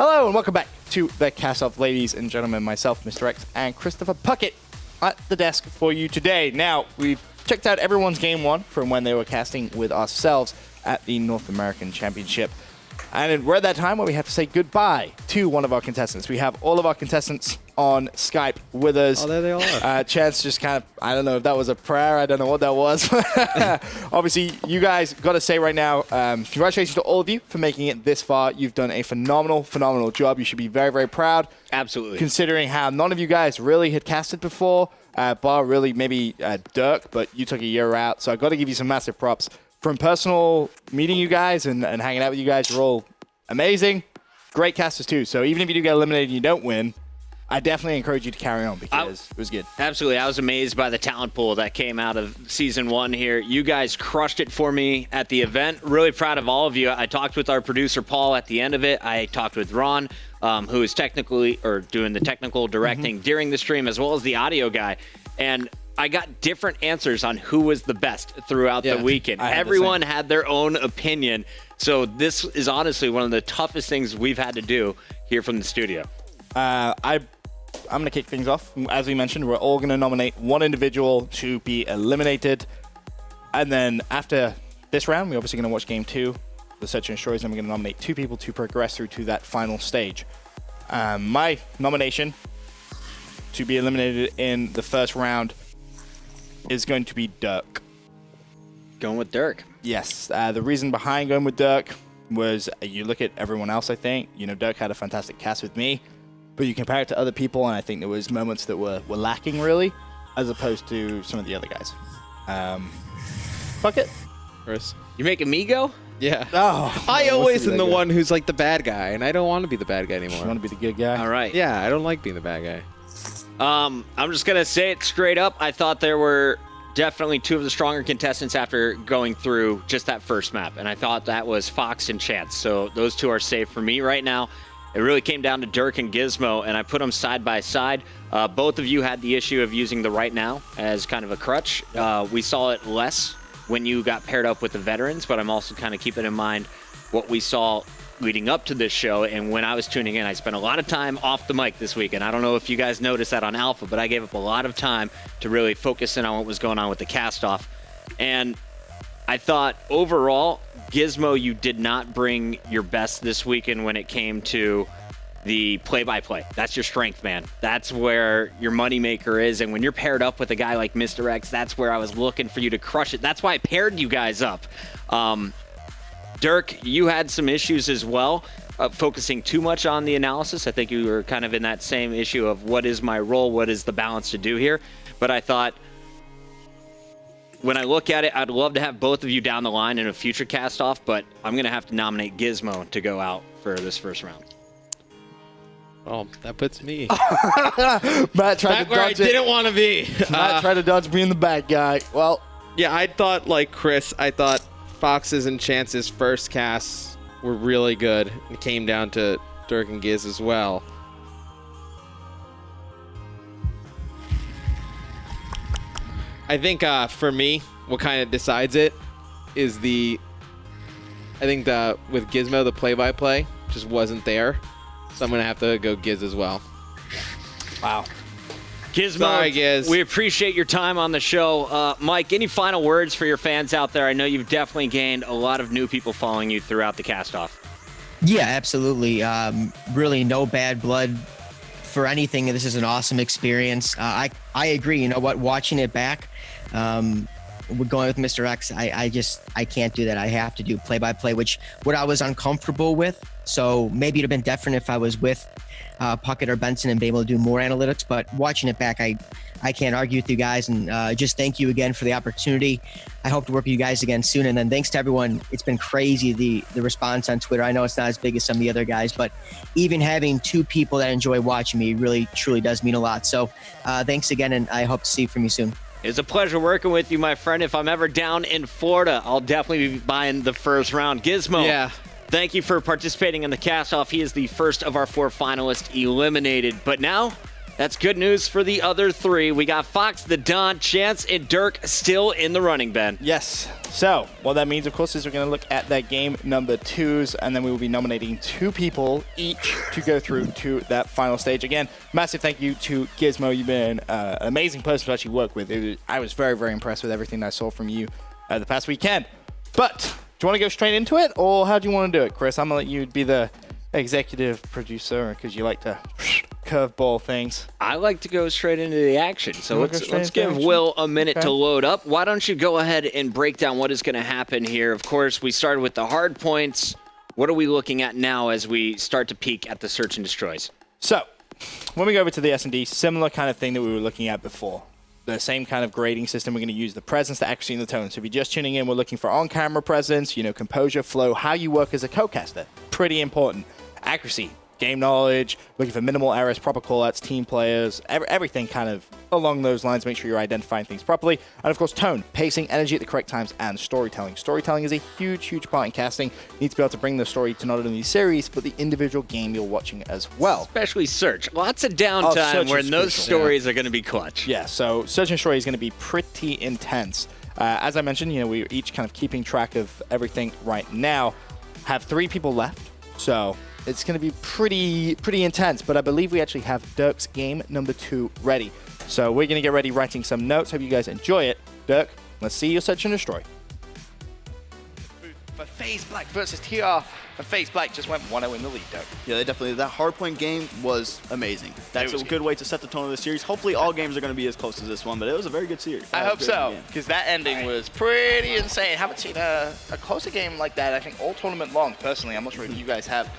Hello and welcome back to the Castoff, ladies and gentlemen. Myself, Mr. X, and Christopher Puckett at the desk for you today. Now, we've checked out everyone's game one from when they were casting with ourselves at the North American Championship. And we're at that time where we have to say goodbye to one of our contestants. We have all of our contestants on Skype with us. Oh, there they all are. Chance just kind of, I don't know if that was a prayer. I don't know what that was. Obviously, you guys got to say right now, congratulations to all of you for making it this far. You've done a phenomenal job. You should be very, very proud. Absolutely. Considering how none of you guys really had casted before, bar really maybe Dirk, but you took a year out. So I've got to give you some massive props. From personal meeting you guys and hanging out with you guys, you're all amazing. Great casters too. So even if you do get eliminated and you don't win, I definitely encourage you to carry on because it was good. Absolutely. I was amazed by the talent pool that came out of season one here. You guys crushed it for me at the event. Really proud of all of you. I talked with our producer, Paul, at the end of it. I talked with Ron, who is technically or doing the technical directing during the stream, as well as the audio guy. And I got different answers on who was the best throughout the weekend. Everyone had their own opinion. So this is honestly one of the toughest things we've had to do here from the studio. I'm going to kick things off. As we mentioned, we're all going to nominate one individual to be eliminated. And then after this round, we're obviously going to watch game 2, the Search and Destroys, and we're going to nominate 2 people to progress through to that final stage. My nomination to be eliminated in the first round is going to be Dirk. Going with Dirk. Yes. The reason behind going with Dirk was you look at everyone else, I think. You know, Dirk had a fantastic cast with me, but you compare it to other people, and I think there was moments that were lacking, really, as opposed to some of the other guys. Fuck it. Chris. You making me go? Yeah. Oh, I always am the one who's like the bad guy, and I don't want to be the bad guy anymore. You want to be the good guy? All right. Yeah, I don't like being the bad guy. I'm just going to say it straight up. I thought there were definitely 2 of the stronger contestants after going through just that first map, and I thought that was Fox and Chance. So those 2 are safe for me right now. It really came down to Dirk and Gizmo, and I put them side by side. Both of you had the issue of using the right now as kind of a crutch. We saw it less when you got paired up with the veterans, but I'm also kind of keeping in mind what we saw leading up to this show. And when I was tuning in, I spent a lot of time off the mic this week. And I don't know if you guys noticed that on Alpha, but I gave up a lot of time to really focus in on what was going on with the Castoff. And I thought overall, Gizmo, you did not bring your best this weekend when it came to the play-by-play. That's your strength, man. That's where your moneymaker is. And when you're paired up with a guy like Mr. X, that's where I was looking for you to crush it. That's why I paired you guys up. Dirk, you had some issues as well, focusing too much on the analysis. I think you were kind of in that same issue of what is my role, what is the balance to do here. But I thought, when I look at it, I'd love to have both of you down the line in a future cast-off, but I'm going to have to nominate Gizmo to go out for this first round. Oh, that puts me Matt tried to where I dodge it. didn't want to be. Matt tried to dodge being the bad guy. Well, yeah, I thought, like Chris, I thought Fox's and Chance's first casts were really good. It came down to Dirk and Giz as well. I think for me, what kind of decides it is I think with Gizmo, the play-by-play just wasn't there. So I'm going to have to go Giz as well. wow. Gizmo, Sorry, Giz. we appreciate your time on the show. Mike, any final words for your fans out there? I know you've definitely gained a lot of new people following you throughout the cast-off. Yeah, absolutely. Really no bad blood for anything. This is an awesome experience. I agree. You know what? Watching it back, we're going with Mr. X. I can't do that. I have to do play-by-play, what I was uncomfortable with. So maybe it'd have been different if I was with Puckett or Benson and be able to do more analytics. But watching it back, I can't argue with you guys. And just thank you again for the opportunity. I hope to work with you guys again soon. And then thanks to everyone. It's been crazy, the response on Twitter. I know it's not as big as some of the other guys, but even having 2 people that enjoy watching me really, truly does mean a lot. So thanks again, and I hope to see you from you soon. It's a pleasure working with you, my friend. If I'm ever down in Florida, I'll definitely be buying the first round. Gizmo, Yeah. thank you for participating in the cast-off. He is the first of our 4 finalists eliminated. But now That's good news for the other three. We got Fox, the Don, Chance, and Dirk still in the running, Ben. Yes. So what that means, of course, is we're going to look at their game number 2s, and then we will be nominating 2 people each to go through to that final stage. Again, massive thank you to Gizmo. You've been an amazing person to actually work with. I was very, very impressed with everything I saw from you the past weekend. But do you want to go straight into it, or how do you want to do it, Chris? I'm going to let you be the executive producer because you like to curveball things. I like to go straight into the action. So let's into give action? Will a minute Okay. to load up. Why don't you go ahead and break down what is going to happen here? Of course, we started with the hard points. What are we looking at now as we start to peek at the search and destroys? So when we go over to the S&D, similar kind of thing that we were looking at before. The same kind of grading system. We're going to use the presence, the accuracy, and the tone. So if you're just tuning in, we're looking for on-camera presence, composure, flow, how you work as a co-caster. Pretty important. Accuracy, game knowledge, looking for minimal errors, proper call-outs, team players, everything kind of along those lines. Make sure you're identifying things properly. And of course, tone, pacing, energy at the correct times, and storytelling. Storytelling is a huge, huge part in casting. You need to be able to bring the story to not only the series, but the individual game you're watching as well. Especially search. Lots of Search downtime is where those crucial. stories are going to be clutch. Yeah, so Search and Destroy is going to be pretty intense. As I mentioned, we're each kind of keeping track of everything right now. Have 3 people left, so it's going to be pretty intense, but I believe we actually have Dirk's game number 2 ready. So we're going to get ready writing some notes. Hope you guys enjoy it. Dirk, let's see your Search and Destroy. For FaZe Black versus TR, and FaZe Black just went 1-0 in the lead, Dirk. Yeah, they definitely. That hardpoint game was amazing. That's was a good way to set the tone of the series. Hopefully, all games are going to be as close as this one, but it was a very good series. I hope Very so, good game. because that ending was pretty insane. Haven't seen a closer game like that, I think, all tournament long, personally. I'm not sure if you guys have.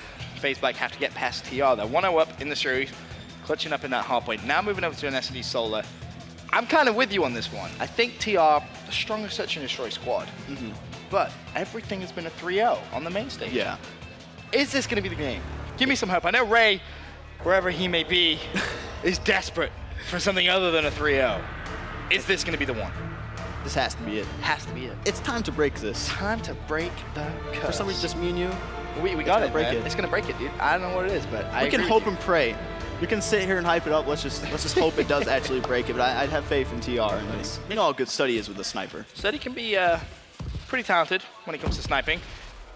FaZe Black have to get past TR. They're 1-0 up in the series, clutching up in that hardpoint. Now moving over to an SD Solar. I'm kind of with you on this one. I think TR, the strongest Search and Destroy squad. But everything has been a 3-0 on the main stage. Yeah. Is this going to be the game? Give me some hope. I know Ray, wherever he may be, is desperate for something other than a 3-0. Is this going to be the one? This has to be it. Has to be it. It's time to break this. Time to break the curse. For some reason, just me and you. we got gonna it, break man. it. It's going to break it, dude. I don't know what it is, but I We can agree hope with and pray. We can sit here and hype it up. Let's just hope it does actually break it. But I'd have faith in TR. And you know how good Study is with the sniper. you. Steady can be pretty talented when it comes to sniping.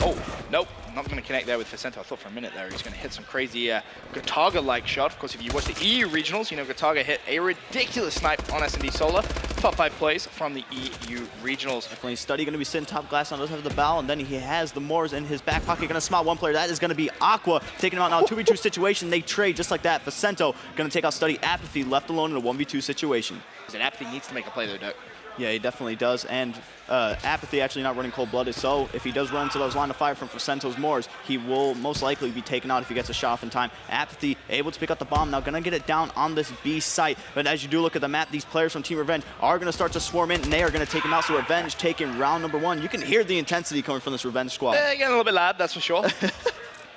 Oh, nope. Not going to connect there with Vicente. I thought for a minute there he was going to hit some crazy Gotaga-like shot. Of course, if you watch the EU regionals, Gotaga hit a ridiculous snipe on S&D Solar. Top 5 plays from the EU regionals. Definitely Study going to be sitting top glass now, doesn't have the bow, and then he has the Moors in his back pocket. Going to spot one player. That is going to be Aqua, taking him out now. 2v2 situation. They trade just like that. Vicento going to take out Study. Apathy left alone in a 1v2 situation. And Apathy needs to make a play though, Dirk. Yeah, he definitely does. And Apathy actually not running cold-blooded, so if he does run into those line of fire from Vicento's Moors, he will most likely be taken out if he gets a shot off in time. Apathy able to pick up the bomb, now gonna get it down on this B site. But as you do look at the map, these players from Team Revenge are gonna start to swarm in, and they are gonna take him out. So Revenge taking round number 1. You can hear the intensity coming from this Revenge squad. Getting a little bit loud, that's for sure.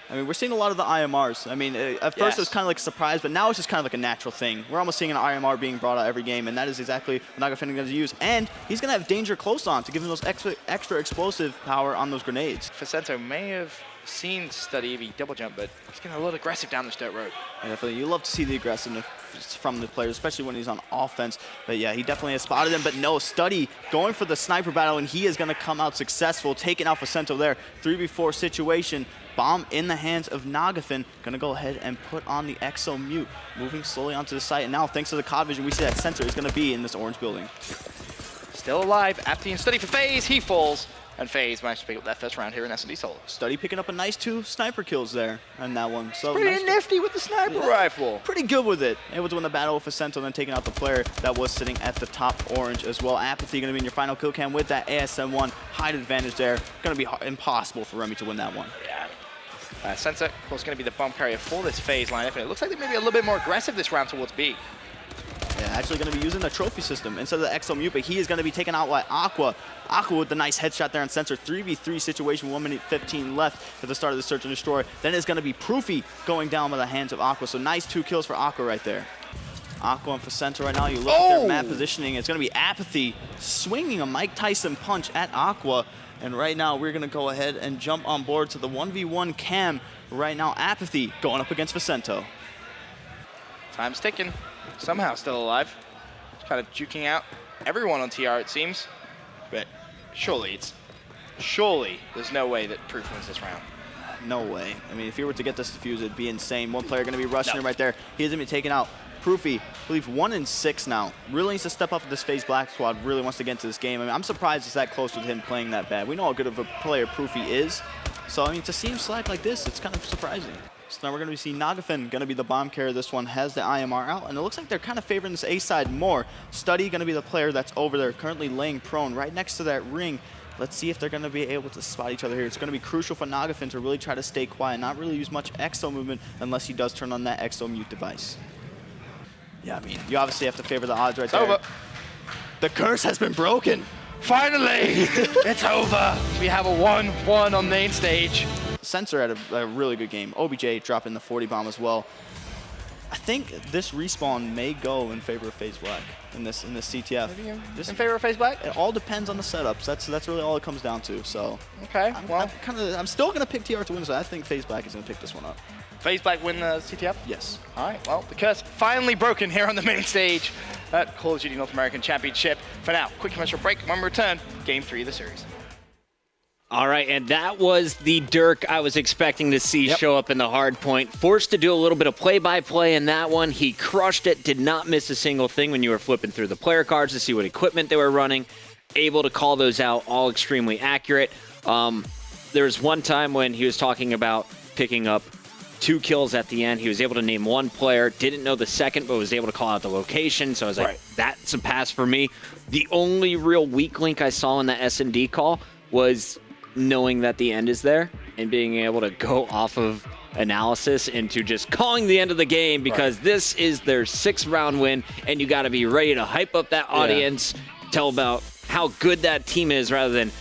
I mean, we're seeing a lot of the IMRs. I mean, at first it was kind of like a surprise, but now it's just kind of like a natural thing. We're almost seeing an IMR being brought out every game, and that is exactly what Nagafin is going to use. And he's going to have Danger close on to give him those extra explosive power on those grenades. Vicento may have seen Study if he double jump, but he's getting a little aggressive down this dirt road. And definitely, you love to see the aggressiveness from the players, especially when he's on offense. But yeah, he definitely has spotted him. But no, Study going for the sniper battle, and he is going to come out successful, taking out Vicento there. 3v4 situation. Bomb in the hands of Nagafin. Going to go ahead and put on the Exo Mute, moving slowly onto the site. And now, thanks to the COD vision, we see that Sensor is going to be in this orange building. Still alive, Apathy and Study for FaZe, he falls. And FaZe managed to pick up that first round here in S&D Solar. Study picking up a nice 2 sniper kills there on that one. So Pretty nice, nifty with the sniper rifle. pretty good with it. Able to win the battle with Vicento, then taking out the player that was sitting at the top orange as well. Apathy going to be in your final kill cam with that ASM1 height advantage there. Going to be impossible for Remy to win that one. Yeah. Sensor, of course, going to be the bomb carrier for this FaZe lineup, and it looks like they may be a little bit more aggressive this round towards B. Yeah, actually going to be using the trophy system instead of the Exo Mute, but he is going to be taken out by Aqua. Aqua with the nice headshot there on Sensor. 3v3 situation, 1 minute 15 left at the start of the Search and Destroy. Then it's going to be Proofy going down by the hands of Aqua. So nice 2 kills for Aqua right there. Aqua and Vicento right now, you look at their map positioning. It's going to be Apathy swinging a Mike Tyson punch at Aqua. And right now, we're going to go ahead and jump on board to the 1v1 cam. Right now, Apathy going up against Vicento. Time's ticking. somehow still alive. Kind of juking out everyone on TR, it seems. But surely there's no way that Proof wins this round. No way. I mean, if he were to get this defuse, it'd be insane. One player going to be rushing him right there. He hasn't been taken out. Proofy, I believe 1-6 now. Really needs to step up with this FaZe Black squad. Really wants to get into this game. I mean, I'm surprised it's that close with him playing that bad. We know how good of a player Proofy is. So, I mean, to see him slack like this, it's kind of surprising. So now we're going to see Nagafin going to be the bomb carrier. This one has the IMR out, and it looks like they're kind of favoring this A side more. Study going to be the player that's over there, currently laying prone right next to that ring. Let's see if they're going to be able to spot each other here. It's going to be crucial for Nagafin to really try to stay quiet, not really use much exo movement unless he does turn on that exo mute device. Yeah, I mean, you obviously have to favor the odds right there. Over. The curse has been broken. Finally, it's over. We have a 1-1 on main stage. Sensor had a really good game. OBJ dropping the 40 bomb as well. I think this respawn may go in favor of FaZe Black in this CTF. Just in favor of FaZe Black? It all depends on the setups. That's really all it comes down to. So Okay, I'm still gonna pick TR to win. So I think FaZe Black is gonna pick this one up. FaZe Black win the CTF? Yes. All right, well, the curse finally broken here on the main stage at Call of Duty North American Championship. For now, quick commercial break. When we return, Game 3 of the series. All right, and that was the Dirk I was expecting to see show up in the hard point. Forced to do a little bit of play-by-play in that one. He crushed it, did not miss a single thing when you were flipping through the player cards to see what equipment they were running. Able to call those out, all extremely accurate. There was one time when he was talking about picking up 2 kills at the end. He was able to name one player, didn't know the second, but was able to call out the location. So I was like, that's a pass for me. The only real weak link I saw in the S&D call was knowing that the end is there and being able to go off of analysis into just calling the end of the game because this is their 6th round win and you got to be ready to hype up that audience, tell about how good that team is rather than,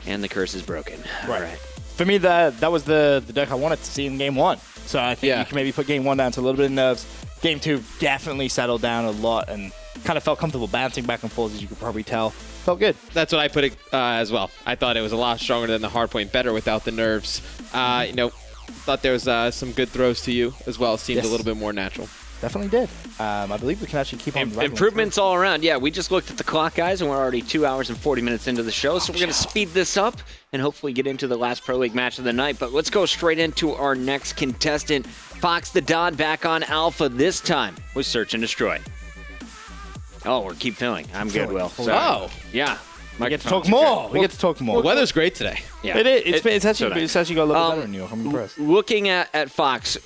and the curse is broken. All right. For me, that was the deck I wanted to see in Game 1. So I think you can maybe put Game 1 down to a little bit of nerves. Game 2 definitely settled down a lot and kind of felt comfortable bouncing back and forth, as you could probably tell. Felt good. That's what I put it as well. I thought it was a lot stronger than the hardpoint, better without the nerves. You know, thought there was some good throws to you as well. Seemed a little bit more natural. Definitely did. I believe we can actually keep on improvements all around. Yeah, we just looked at the clock, guys, and we're already 2 hours and 40 minutes into the show, so we're going to speed this up and hopefully get into the last Pro League match of the night. But let's go straight into our next contestant, Fox the Don, back on Alpha this time with Search and Destroy. Oh, we're keep filling. I'm good, Will. Oh. Yeah. We get to talk more. We get to talk more. The weather's great today. Yeah. It is. It's actually got a little bit better than you. I'm impressed. Looking at Fox,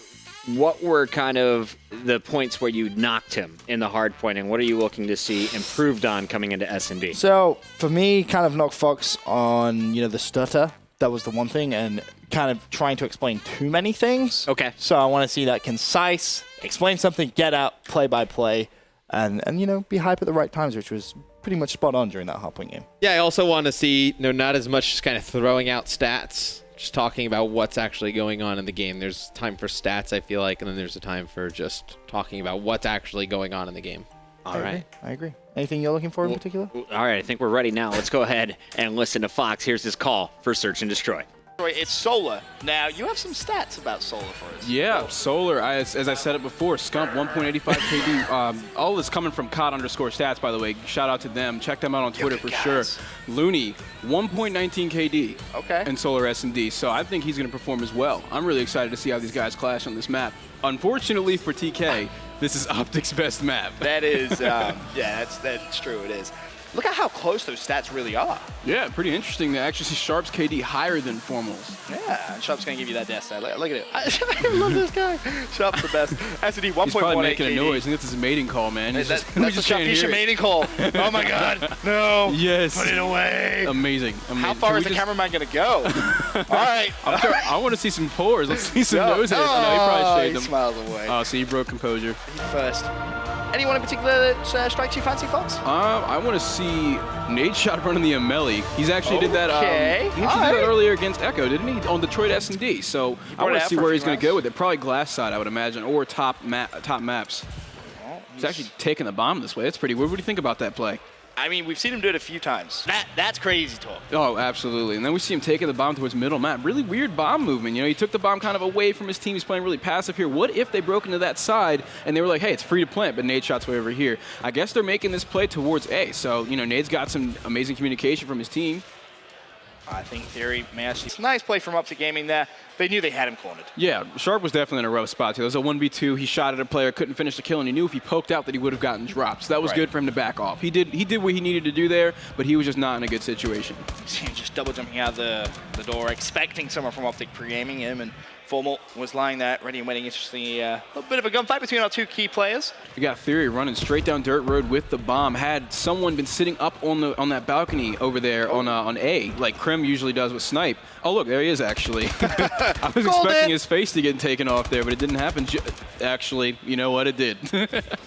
what were kind of the points where you knocked him in the hard point, and what are you looking to see improved on coming into S&D? So, for me, kind of knocked Fox on, the stutter. That was the one thing, and kind of trying to explain too many things. Okay. So I want to see that concise, explain something, get out, play by play, and be hype at the right times, which was pretty much spot on during that hardpoint game. Yeah, I also want to see, not as much just kind of throwing out stats, just talking about what's actually going on in the game. There's time for stats, I feel like, and then there's a time for just talking about what's actually going on in the game. All right. I agree. Anything you're looking for in particular? All right, I think we're ready now. Let's go ahead and listen to Fox. Here's his call for Search and Destroy. It's Solar. Now, you have some stats about Solar for us. Yeah, Solar, as I said it before, Scump 1.85 KD. All this coming from COD_stats, by the way. Shout out to them. Check them out on Twitter for sure. Looney, 1.19 KD. Okay. And Solar S&D. So I think he's going to perform as well. I'm really excited to see how these guys clash on this map. Unfortunately for TK, this is Optic's best map. That is, that's true. It is. Look at how close those stats really are. Yeah, pretty interesting to actually see Sharp's KD higher than Formal's. Yeah, Sharp's going to give you that death stat. Look at it. I love this guy. Sharp's the best. S&D 1.18 He's probably making KD. a noise. I think that's his mating call, man. That's we the just can't hear Sharpisha it. mating call. Oh, my God. No. Yes. Put it away. Amazing. How far is the cameraman going to go? All right. I want to see some pores. Let's see some nose hairs. No, he probably shaved he them. smiles away. Oh, so he broke composure. First. Anyone in particular that strikes you fancy, Fox? I want to see Nate Shot running the Amelie. He's actually did that. Okay. He actually did that earlier against Echo, didn't he? On Detroit S&D. So I want to see where he's going to go with it. Probably glass side, I would imagine, or top maps. He's actually taking the bomb this way. That's pretty weird. What do you think about that play? I mean, we've seen him do it a few times. That's crazy talk. Oh, absolutely. And then we see him taking the bomb towards middle map. Really weird bomb movement. You know, he took the bomb kind of away from his team. He's playing really passive here. What if they broke into that side and they were like, hey, it's free to plant, but Nade shot's way over here. I guess they're making this play towards A. So, you know, Nade's got some amazing communication from his team. I think Theory may actually. It's a nice play from Optic Gaming there. They knew they had him cornered. Yeah, Sharp was definitely in a rough spot, too. There was a 1v2. He shot at a player, couldn't finish the kill, and he knew if he poked out that he would have gotten dropped. So that was good for him to back off. He did what he needed to do there, but he was just not in a good situation. See him just double jumping out the door, expecting someone from Optic pre-aiming him, and Formal was lying there, ready and waiting. Interestingly, a little bit of a gunfight between our two key players. We got Theory running straight down dirt road with the bomb. Had someone been sitting up on that balcony over there on A, like Krim usually does with Snipe. Oh look, there he is actually. I was expecting his face to get taken off there, but it didn't happen. Actually, you know what? It did.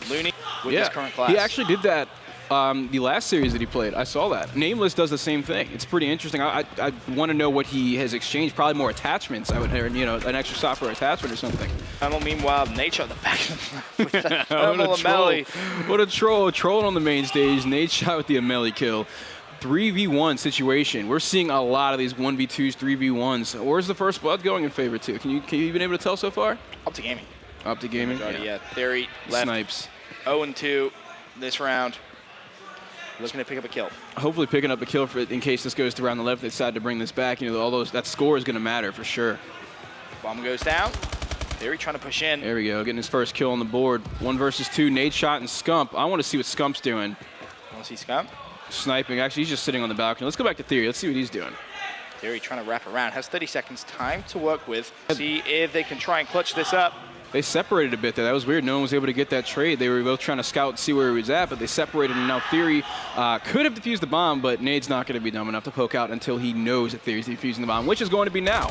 Looney with his current class. He actually did that. The last series that he played, I saw that. Nameless does the same thing. It's pretty interesting. I want to know what he has exchanged. Probably more attachments. I would hear, you know, an extra software attachment or something. Meanwhile, Nate at the back with that Amelie. What a troll. Trolling on the main stage. Nate shot with the Amelie kill. 3v1 situation. We're seeing a lot of these 1v2s, 3v1s. Where's the first blood going in favor to? Can you been able to tell so far? Optic Gaming. Optic Gaming? Yeah. Theory left. Snipes. 0-2 this round. Looking to pick up a kill. Hopefully picking up a kill in case this goes to round the left. They decide to bring this back. You know, that score is going to matter for sure. Bomb goes down. Theory trying to push in. There we go, getting his first kill on the board. 1 versus 2, Nade shot and Scump. I want to see what Scump's doing. Want to see Scump? Sniping. Actually, he's just sitting on the balcony. Let's go back to Theory. Let's see what he's doing. Theory trying to wrap around. Has 30 seconds time to work with. See if they can try and clutch this up. They separated a bit there. That was weird. No one was able to get that trade. They were both trying to scout and see where he was at, but they separated, and now Theory could have defused the bomb, but Nade's not going to be dumb enough to poke out until he knows that Theory's defusing the bomb, which is going to be now.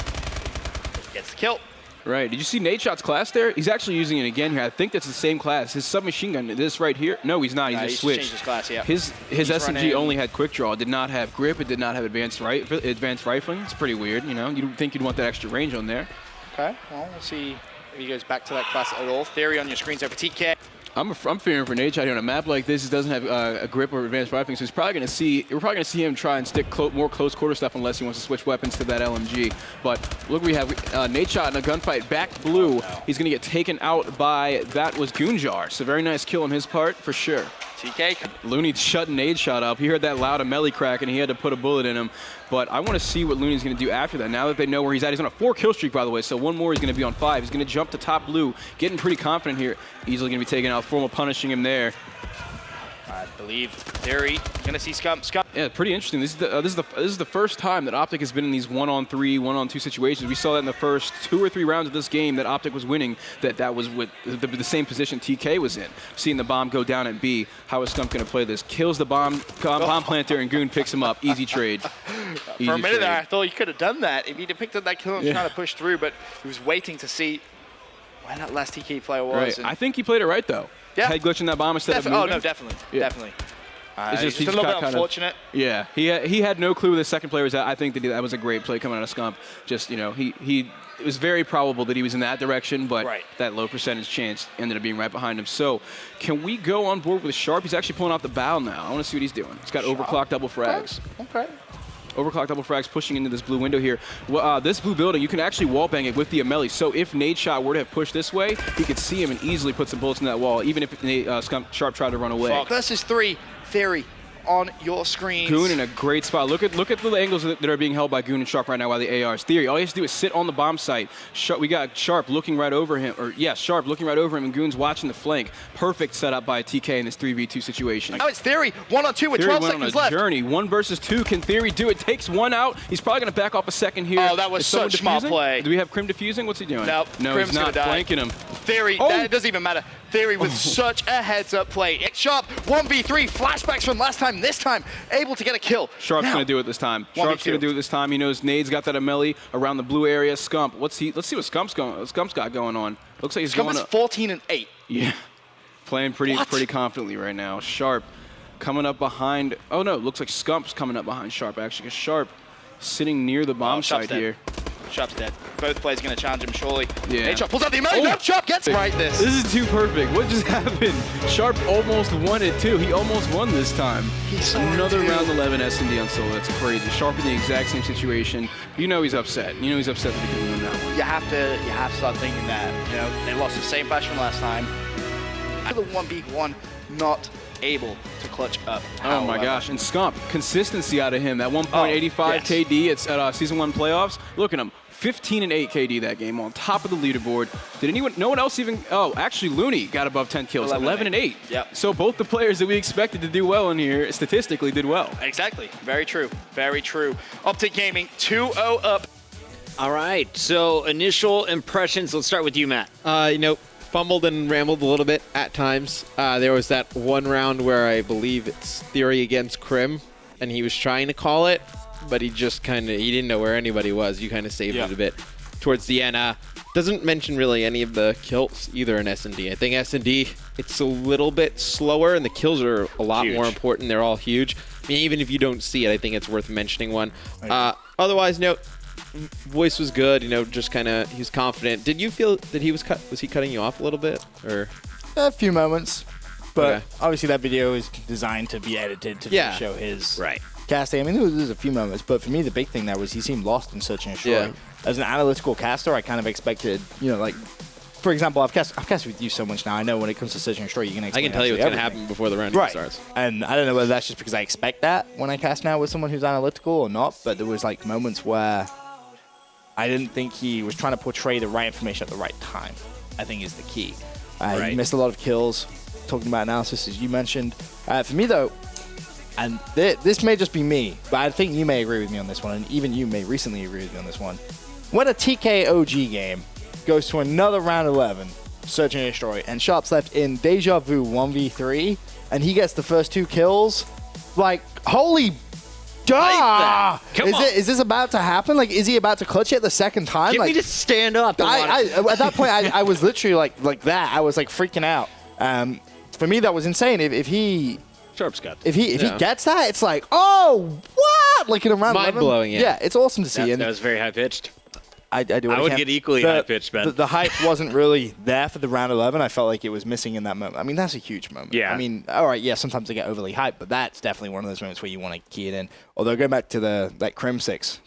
Gets the kill. Right. Did you see Nade Shot's class there? He's actually using it again here. I think that's the same class. His submachine gun, this right here. No, he's not. He's just switched. Changed his class, yeah. His SMG only had quick draw. It did not have grip. It did not have advanced rifling. It's pretty weird, you know. You'd think you'd want that extra range on there. Okay. Well, we'll see if he goes back to that class at all. Theory on your screens over TK. I'm fearing for Nade Shot here on a map like this. It doesn't have a grip or advanced rifling, so we're probably going to see him try and stick more close quarter stuff unless he wants to switch weapons to that LMG. But look, we have Nade Shot in a gunfight back blue. He's going to get taken out by, that was Goonjar. So very nice kill on his part for sure. TK. Looney shutting Nade Shot up. He heard that loud Amelie crack and he had to put a bullet in him. But I want to see what Looney's going to do after that. Now that they know where he's at, he's on a 4 kill streak, by the way. So one more, he's going to be on 5. He's going to jump to top blue, getting pretty confident here. Easily going to be taken out. Formal punishing him there. I believe Theory going to see Scump. Yeah, pretty interesting. This is the first time that Optic has been in these 1-on-3, 1-on-2 situations. We saw that in the first 2 or 3 rounds of this game that Optic was winning. That was with the same position TK was in. Seeing the bomb go down at B. How is Scump going to play this? Kills the bomb planter and Goon picks him up. Easy trade. For a minute there, I thought he could have done that if he'd have picked up that kill and trying to push through, but he was waiting to see where that last TK player was. Right. I think he played it right though. Yeah. Head glitching that bomb instead of moving. Oh no, definitely. It's just a little bit unfortunate. Yeah, he had no clue where the second player was at. I think that was a great play coming out of Scump. Just, you know, it was very probable that he was in that direction, but that low percentage chance ended up being right behind him. So can we go on board with Sharp? He's actually pulling off the bow now. I want to see what he's doing. He's got overclock double frags. Okay. Overclock double frags pushing into this blue window here. This blue building, you can actually wall bang it with the Amelie. So if Nade Shot were to have pushed this way, he could see him and easily put some bullets in that wall, even if Sharp tried to run away. Versus 3, Theory on your screen. Goon in a great spot. Look at the angles that are being held by Goon and Sharp right now by the ARs. Theory, all he has to do is sit on the bomb site. We got Sharp looking right over him, Sharp looking right over him, and Goon's watching the flank. Perfect setup by TK in this 3v2 situation. Now it's Theory, 1-on-2 with Theory 12 seconds left. Theory went on a journey, 1 versus 2. Can Theory do it? Takes 1 out. He's probably going to back off a second here. Oh, that was such smart play. Do we have Krim defusing? What's he doing? Nope. No, Krim's he's not flanking him. Theory, that doesn't even matter. Theory with such a heads-up play. It's Sharp, 1v3, flashbacks from last time. This time, able to get a kill. Sharp's going to do it this time. Sharp's going to do it this time. He knows Nade's got that Amelie around the blue area. Scump, let's see what Scump's got going on. Looks like he's Scump is 14-8. Yeah, playing pretty confidently right now. Sharp coming up behind. Oh no, looks like Scump's coming up behind Sharp actually. Because Sharp sitting near the bomb site here. Sharp's dead. Both players going to challenge him, surely. Yeah. Sharp pulls out the Amelie. No, Sharp gets right this. This is too perfect. What just happened? Sharp almost won it too. He almost won this time. Another round 11 S&D on solo. That's crazy. Sharp in the exact same situation. You know he's upset. You know he's upset that he couldn't win that one. You have to start thinking that, you know, they lost the same fashion last time. The 1v1 not able to clutch up. Oh my gosh, and Scump, consistency out of him. That 1.85 KD at Season 1 playoffs. Look at him, 15 and 8 KD that game, on top of the leaderboard. No one else even, actually Looney got above 10 kills, 11 and 8. Yep. So both the players that we expected to do well in here statistically did well. Exactly, very true, very true. Optic Gaming 2-0 up. All right, so initial impressions. Let's start with you, Matt. Fumbled and rambled a little bit at times. There was that one round where I believe it's Theory against Krim, and he was trying to call it, but he just he didn't know where anybody was. You kind of saved it a bit towards the end. Doesn't mention really any of the kills either in S&D. I think S&D, it's a little bit slower, and the kills are a lot more important. They're all huge. I mean, even if you don't see it, I think it's worth mentioning one. Otherwise, voice was good, just he was confident. Did you feel that was he cutting you off a little bit, or? A few moments, but obviously that video is designed to be edited to just show his casting. I mean, there was a few moments, but for me, the big thing there was he seemed lost in Search and Destroy. Yeah. As an analytical caster, I kind of expected, for example, I've casted with you so much now. I know when it comes to Search and Destroy, you can explain I can tell you what's going to happen before the round even starts. And I don't know whether that's just because I expect that when I cast now with someone who's analytical or not, but there was moments where I didn't think he was trying to portray the right information at the right time, I think is the key. He missed a lot of kills, talking about analysis, as you mentioned. For me, though, and this may just be me, but I think you may agree with me on this one, and even you may recently agree with me on this one. When a TKOG game goes to another round 11, Search and Destroy, and Sharp's left in Deja Vu 1v3, and he gets the first 2 kills, holy duh! Is this about to happen? Is he about to clutch it the second time? Get me to stand up. At that point, I was literally like that. I was freaking out. For me, that was insane. If he Sharp's got if he gets that, it's oh what? In a round mind blowing. Yeah, it's awesome to see. That was very high pitched. I would get equally high pitched, man. The hype wasn't really there for the round 11. I felt like it was missing in that moment. I mean, that's a huge moment. Yeah. I mean, all right, sometimes they get overly hyped, but that's definitely one of those moments where you want to key it in. Although going back to that Krim 6,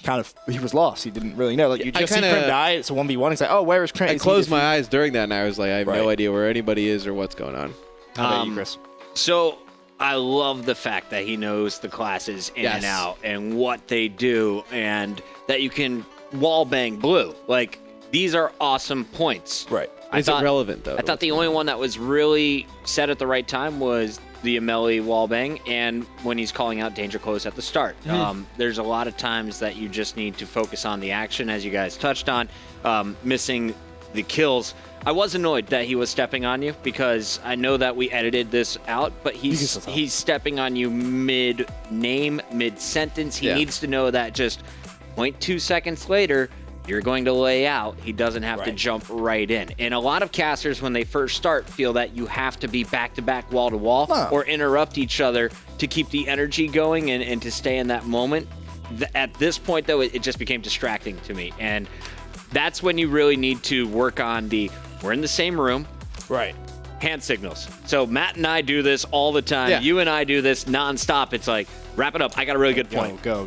he was lost. He didn't really know. You just see Krim die. It's a 1v1. He's where is Krim? I closed my eyes during that, and I was like, I have no idea where anybody is or what's going on. How about you, Chris? So I love the fact that he knows the classes in and out and what they do, and that you can wall bang blue. These are awesome points. Right. Is it relevant, though? I thought the only one that was really set at the right time was the Amelie wallbang, and when he's calling out danger close at the start. There's a lot of times that you just need to focus on the action, as you guys touched on, missing the kills. I was annoyed that he was stepping on you, because I know that we edited this out, but he's stepping on you mid-name, mid-sentence. He needs to know that just 0.2 seconds later, you're going to lay out. He doesn't have to jump right in. And a lot of casters, when they first start, feel that you have to be back-to-back, wall-to-wall, or interrupt each other to keep the energy going and to stay in that moment. At this point, though, it just became distracting to me. And that's when you really need to work on we're in the same room. Right. Hand signals. So Matt and I do this all the time. Yeah. You and I do this nonstop. It's wrap it up. I got a really good point. Go.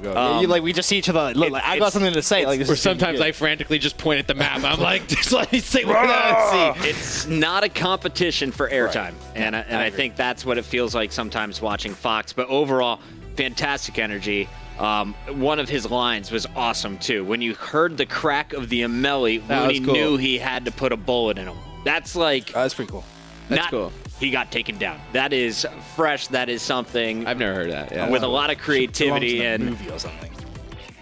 We just see each other. Look, I got something to say. Or sometimes I frantically just point at the map. I'm just let me say what I see. It's not a competition for airtime, and I think that's what it feels like sometimes watching Fox. But overall, fantastic energy. One of his lines was awesome too. When you heard the crack of the Amelie, Looney knew he had to put a bullet in him. That's that's pretty cool. That's cool. He got taken down. That is fresh. That is something. I've never heard that. Yeah. With a lot of creativity and movie or something.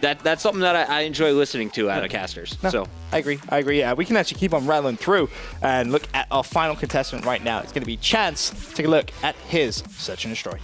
That's something that I enjoy listening to out of casters. No, so I agree. Yeah, we can actually keep on rattling through and look at our final contestant right now. It's going to be Chance. Take a look at his Search and Destroy.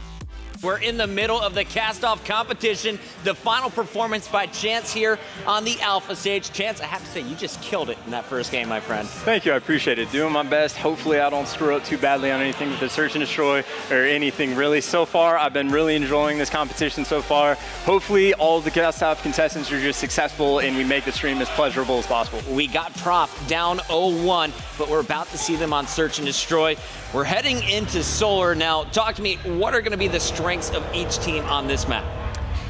We're in the middle of the Castoff competition. The final performance by Chance here on the Alpha stage. Chance, I have to say, you just killed it in that first game, my friend. Thank you, I appreciate it. Doing my best. Hopefully I don't screw up too badly on anything with the search and destroy or anything really. So far, I've been really enjoying this competition so far. Hopefully all the Castoff contestants are just successful and we make the stream as pleasurable as possible. We got Prof down 0-1, but we're about to see them on search and destroy. We're heading into Solar now. Talk to me, what are going to be the strengths of each team on this map?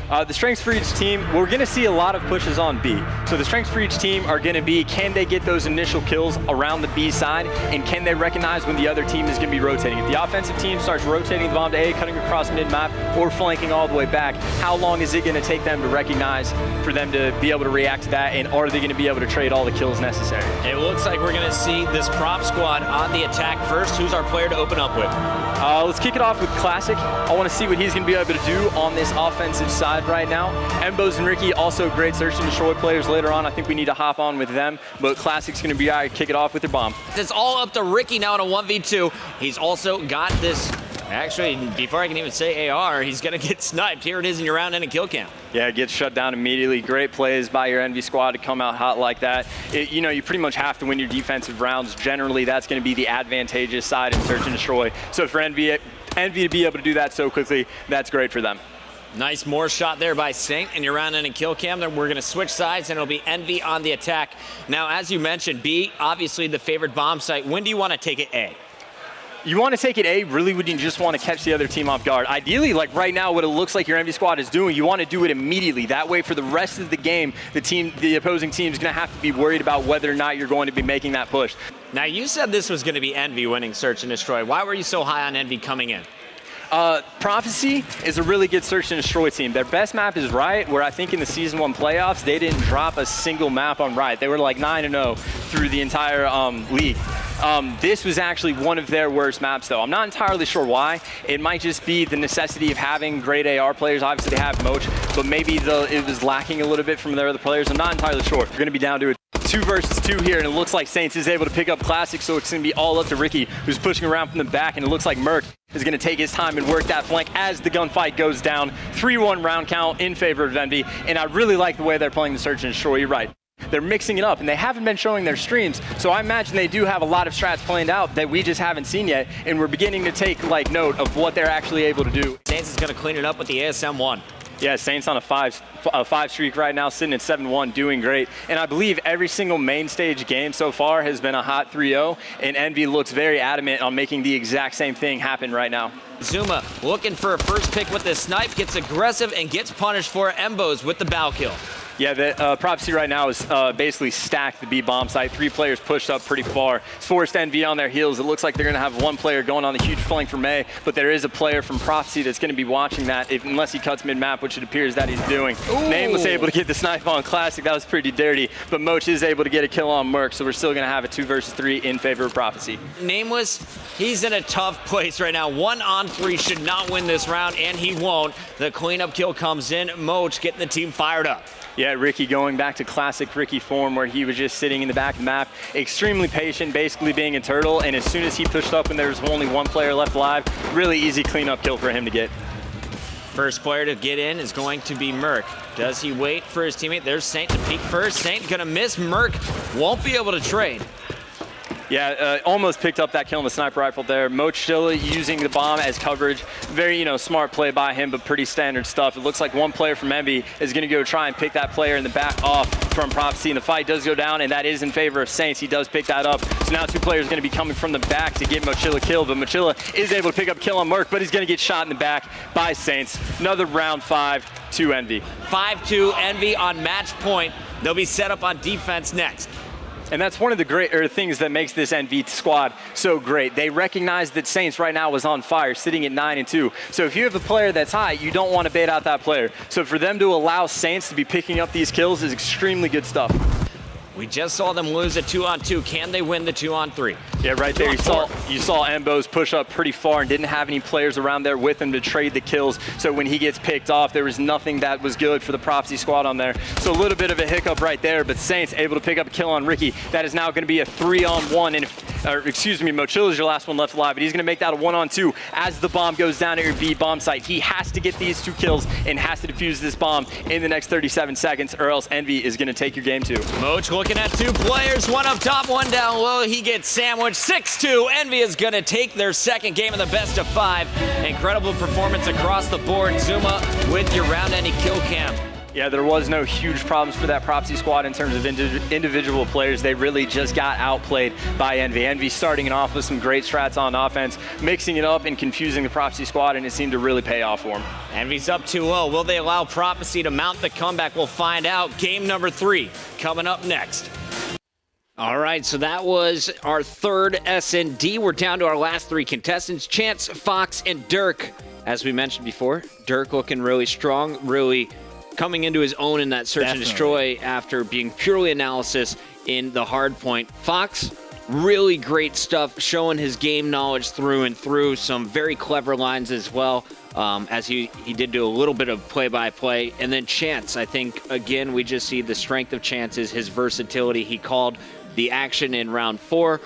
The strengths for each team, we're going to see a lot of pushes on B. So the strengths for each team are going to be, can they get those initial kills around the B side, and can they recognize when the other team is going to be rotating? If the offensive team starts rotating the bomb to A, cutting across mid-map, or flanking all the way back, how long is it going to take them to recognize for them to be able to react to that, and are they going to be able to trade all the kills necessary? It looks like we're going to see this Prof squad on the attack first. Who's our player to open up with? Let's kick it off with Classic. I want to see what he's going to be able to do on this offensive side right now. Embos and Ricky, also great search and destroy players later on. I think we need to hop on with them, but Classic's going to be kick it off with their bomb. It's all up to Ricky now in a 1v2. He's also got this, actually, before I can even say AR, he's going to get sniped. Here it is in your round and a kill cam. Yeah, it gets shut down immediately. Great plays by your Envy squad to come out hot like that. You know, you pretty much have to win your defensive rounds. Generally, that's going to be the advantageous side in search and destroy. So for Envy to be able to do that so quickly, that's great for them. Nice more shot there by Saint, and you're round in a kill cam. Then we're going to switch sides, and it'll be Envy on the attack. Now, as you mentioned, B, obviously the favored bomb site. When do you want to take it A? You want to take it A really when you just want to catch the other team off guard. Ideally, like right now, what it looks like your Envy squad is doing, you want to do it immediately. That way, for the rest of the game, the opposing team is going to have to be worried about whether or not you're going to be making that push. Now, you said this was going to be Envy winning search and destroy. Why were you so high on Envy coming in? Prophecy is a really good search and destroy team. Their best map is Riot, where I think in the Season 1 playoffs, they didn't drop a single map on Riot. They were like 9-0 through the entire league. This was actually one of their worst maps, though. I'm not entirely sure why. It might just be the necessity of having great AR players. Obviously, they have Moch, but maybe it was lacking a little bit from their other players. I'm not entirely sure. We're going to be down to it. 2 versus 2 here, and it looks like Saints is able to pick up Classic, so it's going to be all up to Ricky, who's pushing around from the back, and it looks like Merc is going to take his time and work that flank as the gunfight goes down. 3-1 round count in favor of Envy, and I really like the way they're playing the search and destroy. You're right. They're mixing it up, and they haven't been showing their streams, so I imagine they do have a lot of strats planned out that we just haven't seen yet, and we're beginning to take note of what they're actually able to do. Saints is going to clean it up with the ASM-1. Yeah, Saints on a five streak right now, sitting at 7-1, doing great. And I believe every single main stage game so far has been a hot 3-0, and Envy looks very adamant on making the exact same thing happen right now. Zuma looking for a first pick with the snipe, gets aggressive and gets punished for Embos with the bow kill. Yeah, the Prophecy right now is basically stacked the B bomb site. 3 players pushed up pretty far. It's forced Envy on their heels. It looks like they're going to have 1 player going on the huge flank from A, but there is a player from Prophecy that's going to be watching that unless he cuts mid-map, which it appears that he's doing. Ooh. Nameless able to get the snipe on Classic. That was pretty dirty, but Moch is able to get a kill on Merc, so we're still going to have a 2 versus 3 in favor of Prophecy. Nameless, he's in a tough place right now. 1-on-3 should not win this round, and he won't. The cleanup kill comes in. Moch getting the team fired up. Yeah, Ricky going back to classic Ricky form where he was just sitting in the back of the map, extremely patient, basically being a turtle, and as soon as he pushed up when there was only 1 player left alive, really easy cleanup kill for him to get. First player to get in is going to be Merc. Does he wait for his teammate? There's Saint to peek first. Saint gonna miss. Merc won't be able to trade. Yeah, almost picked up that kill on the sniper rifle there. Moch still using the bomb as coverage. Very, smart play by him, but pretty standard stuff. It looks like 1 player from Envy is going to go try and pick that player in the back off from Prophecy, and the fight does go down, and that is in favor of Saints. He does pick that up. So now 2 players are going to be coming from the back to get Mochilla killed, but Mochilla is able to pick up kill on Merc, but he's going to get shot in the back by Saints. Another round 5 to Envy. 5-2 Envy on match point. They'll be set up on defense next. And that's one of the things that makes this Envy squad so great. They recognize that Saints right now is on fire, sitting at 9-2. So if you have a player that's high, you don't want to bait out that player. So for them to allow Saints to be picking up these kills is extremely good stuff. We just saw them lose a 2-on-2. Can they win the 2-on-3? Yeah, right there. You saw Embos push up pretty far and didn't have any players around there with him to trade the kills. So when he gets picked off, there was nothing that was good for the Prophecy squad on there. So a little bit of a hiccup right there, but Saints able to pick up a kill on Ricky. That is now going to be a 3-on-1. And Mochilla's your last one left alive, but he's going to make that a 1-on-2 as the bomb goes down at your B bomb site. He has to get these 2 kills and has to defuse this bomb in the next 37 seconds, or else Envy is going to take your game too. Moch looking at 2 players, one up top, one down low. He gets sandwiched. 6-2. Envy is going to take their second game of the best of 5. Incredible performance across the board. Zuma with your round-ending kill cam. Yeah, there was no huge problems for that Prophecy squad in terms of individual players. They really just got outplayed by Envy. Envy starting it off with some great strats on offense, mixing it up and confusing the Prophecy squad, and it seemed to really pay off for them. Envy's up 2-0. Will they allow Prophecy to mount the comeback? We'll find out. Game number 3 coming up next. All right, so that was our third S&D. We're down to our last 3 contestants, Chance, Fox, and Dirk. As we mentioned before, Dirk looking really strong, really coming into his own in that search and destroy after being purely analysis in the hard point. Fox, really great stuff, showing his game knowledge through and through. Some very clever lines as well, as he did do a little bit of play-by-play. And then Chance, I think, again, we just see the strength of Chance's, his versatility. He called the action in round 4.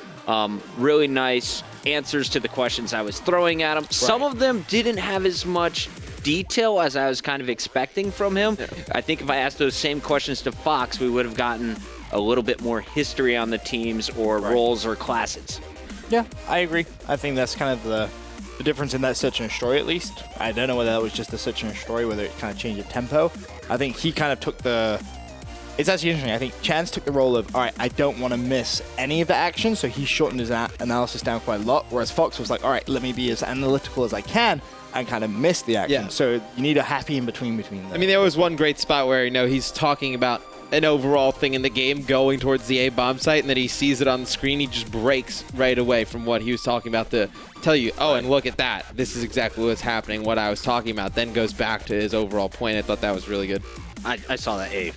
Really nice answers to the questions I was throwing at him. Right. Some of them didn't have as much detail as I was kind of expecting from him. Yeah. I think if I asked those same questions to Fox, we would have gotten a little bit more history on the teams or roles or classes. Yeah, I agree. I think that's kind of the difference in that search and destroy, at least. I don't know whether that was just the search and destroy, whether it kind of changed the tempo. I think he kind of took the... It's actually interesting. I think Chance took the role of, all right, I don't want to miss any of the action, so he shortened his analysis down quite a lot, whereas Fox was like, all right, let me be as analytical as I can, and kind of miss the action. Yeah. So you need a happy in between them. I mean, there was one great spot where, he's talking about an overall thing in the game going towards the A bomb site, and then he sees it on the screen. He just breaks right away from what he was talking about to tell you, oh, and look at that. This is exactly what's happening, what I was talking about. Then goes back to his overall point. I thought that was really good. I saw that A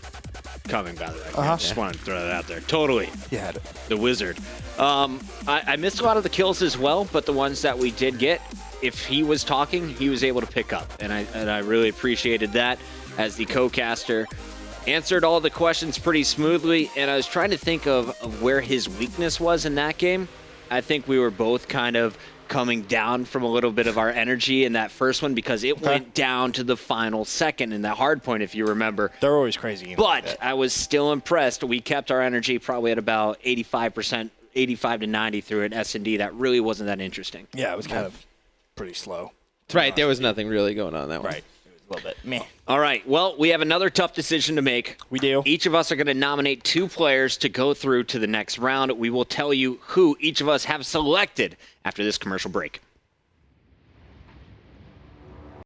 coming, by the way. I just wanted to throw that out there. Totally. Yeah. The wizard. I missed a lot of the kills as well, but the ones that we did get, if he was talking, he was able to pick up. And I really appreciated that as the co-caster. Answered all the questions pretty smoothly, and I was trying to think of where his weakness was in that game. I think we were both kind of coming down from a little bit of our energy in that first one because it went down to the final second in that hard point, if you remember. They're always crazy. But I was still impressed. We kept our energy probably at about 85%, 85 to 90 through an S&D. That really wasn't that interesting. Yeah, it was kind of pretty slow. Right, there was nothing really going on that one. Right. A little bit meh. All right, well, we have another tough decision to make. We do. Each of us are going to nominate 2 players to go through to the next round. We will tell you who each of us have selected after this commercial break.